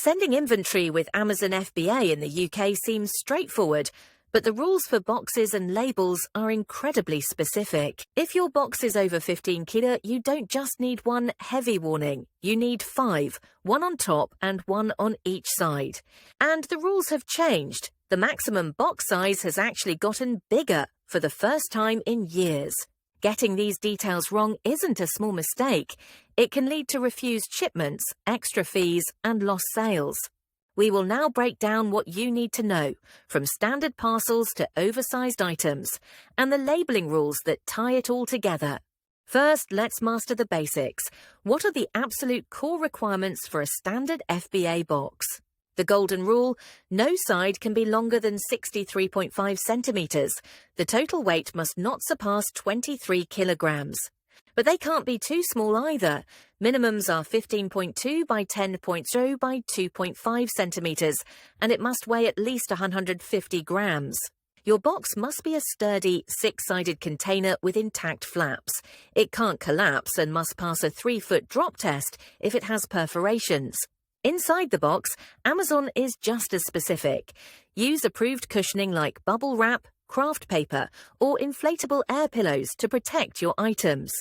Sending inventory with Amazon FBA in the UK seems straightforward, but the rules for boxes and labels are incredibly specific. If your box is over 15 kilo, you don't just need one heavy warning. You need 5, one on top and one on each side. And the rules have changed. The maximum box size has actually gotten bigger for the first time in years. Getting these details wrong isn't a small mistake. It can lead to refused shipments, extra fees, and lost sales. We will now break down what you need to know, from standard parcels to oversized items, and the labeling rules that tie it all together. First, let's master the basics. What are the absolute core requirements for a standard FBA box? The golden rule: no side can be longer than 63.5 centimeters. The total weight must not surpass 23 kilograms. But they can't be too small either. Minimums are 15.2 by 10.0 by 2.5 centimeters, and it must weigh at least 150 grams. Your box must be a sturdy, 6-sided container with intact flaps. It can't collapse and must pass a 3-foot drop test if it has perforations. Inside the box, Amazon is just as specific. Use approved cushioning like bubble wrap, craft paper, or inflatable air pillows to protect your items.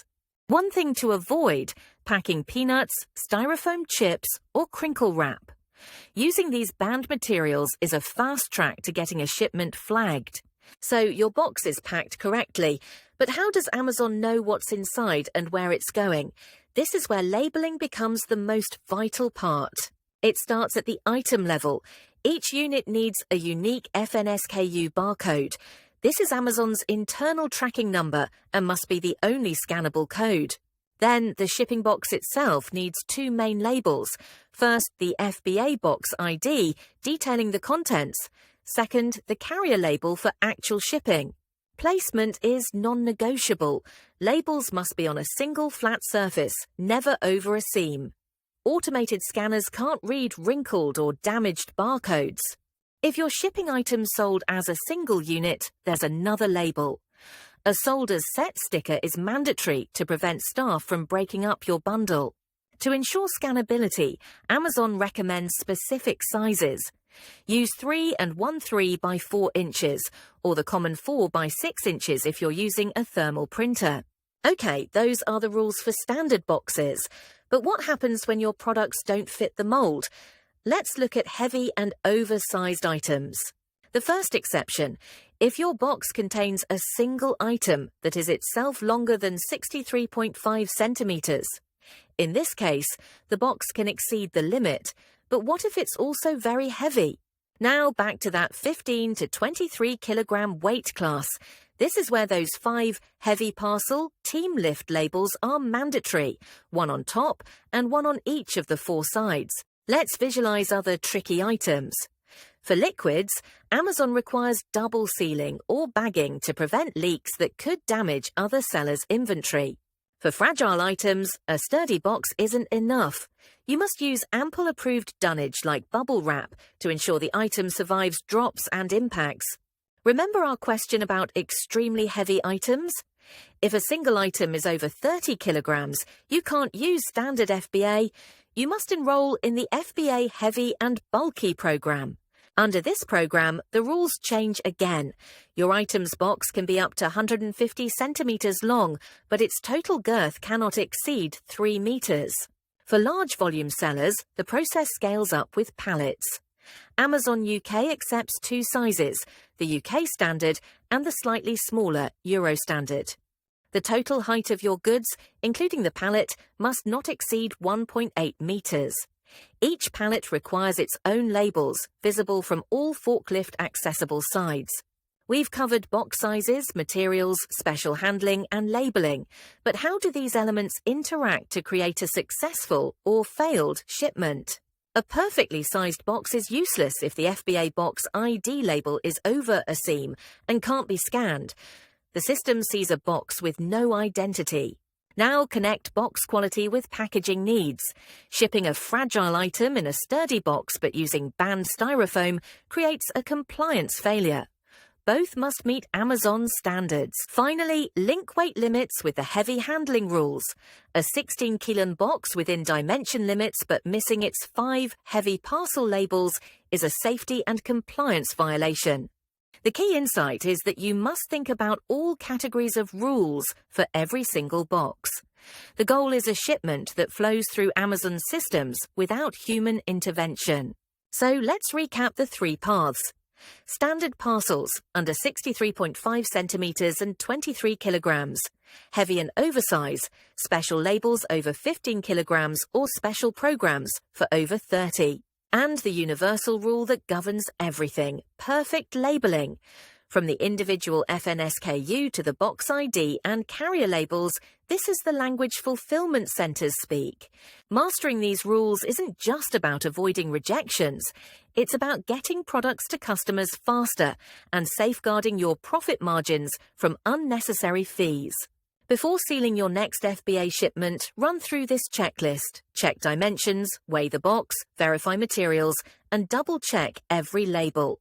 One thing to avoid: packing peanuts, styrofoam chips, or crinkle wrap. Using these banned materials is a fast track to getting a shipment flagged. So your box is packed correctly, but how does Amazon know what's inside and where it's going? This is where labeling becomes the most vital part. It starts at the item level. Each unit needs a unique FNSKU barcode. This is Amazon's internal tracking number and must be the only scannable code. Then the shipping box itself needs 2 main labels. First, the FBA box ID detailing the contents. Second, the carrier label for actual shipping. Placement is non-negotiable. Labels must be on a single flat surface, never over a seam. Automated scanners can't read wrinkled or damaged barcodes. If you're shipping items sold as a single unit, there's another label. A sold as set sticker is mandatory to prevent staff from breaking up your bundle. To ensure scannability, Amazon recommends specific sizes. Use 3 and 1/3 by 4 inches, or the common 4 by 6 inches if you're using a thermal printer. Okay, those are the rules for standard boxes. But what happens when your products don't fit the mold? Let's look at heavy and oversized items. The first exception: if your box contains a single item that is itself longer than 63.5 centimeters. In this case, the box can exceed the limit, but what if it's also very heavy? Now back to that 15 to 23 kilogram weight class. This is where those 5 heavy parcel team lift labels are mandatory, one on top and one on each of the 4 sides. Let's visualize other tricky items. For liquids, Amazon requires double sealing or bagging to prevent leaks that could damage other sellers' inventory. For fragile items, a sturdy box isn't enough. You must use ample approved dunnage like bubble wrap to ensure the item survives drops and impacts. Remember our question about extremely heavy items? If a single item is over 30 kilograms, you can't use standard FBA. You must enroll in the FBA Heavy and Bulky program. Under this program, the rules change again. Your item's box can be up to 150 centimeters long, but its total girth cannot exceed 3 meters. For large volume sellers, the process scales up with pallets. Amazon UK accepts 2 sizes, the UK standard and the slightly smaller Euro standard. The total height of your goods, including the pallet, must not exceed 1.8 meters. Each pallet requires its own labels, visible from all forklift accessible sides. We've covered box sizes, materials, special handling, and labeling. But how do these elements interact to create a successful or failed shipment? A perfectly sized box is useless if the FBA box ID label is over a seam and can't be scanned. The system sees a box with no identity. Now connect box quality with packaging needs. Shipping a fragile item in a sturdy box but using banned styrofoam creates a compliance failure. Both must meet Amazon's standards. Finally, link weight limits with the heavy handling rules. A 16-kilo box within dimension limits but missing its 5 heavy parcel labels is a safety and compliance violation. The key insight is that you must think about all categories of rules for every single box. The goal is a shipment that flows through Amazon's systems without human intervention. So let's recap the 3 paths. Standard parcels under 63.5 centimeters and 23 kilograms. Heavy and oversize, special labels over 15 kilograms or special programs for over 30. And the universal rule that governs everything, perfect labeling. From the individual FNSKU to the box ID and carrier labels, this is the language fulfillment centers speak. Mastering these rules isn't just about avoiding rejections. It's about getting products to customers faster and safeguarding your profit margins from unnecessary fees. Before sealing your next FBA shipment, run through this checklist. Check dimensions, weigh the box, verify materials, and double-check every label.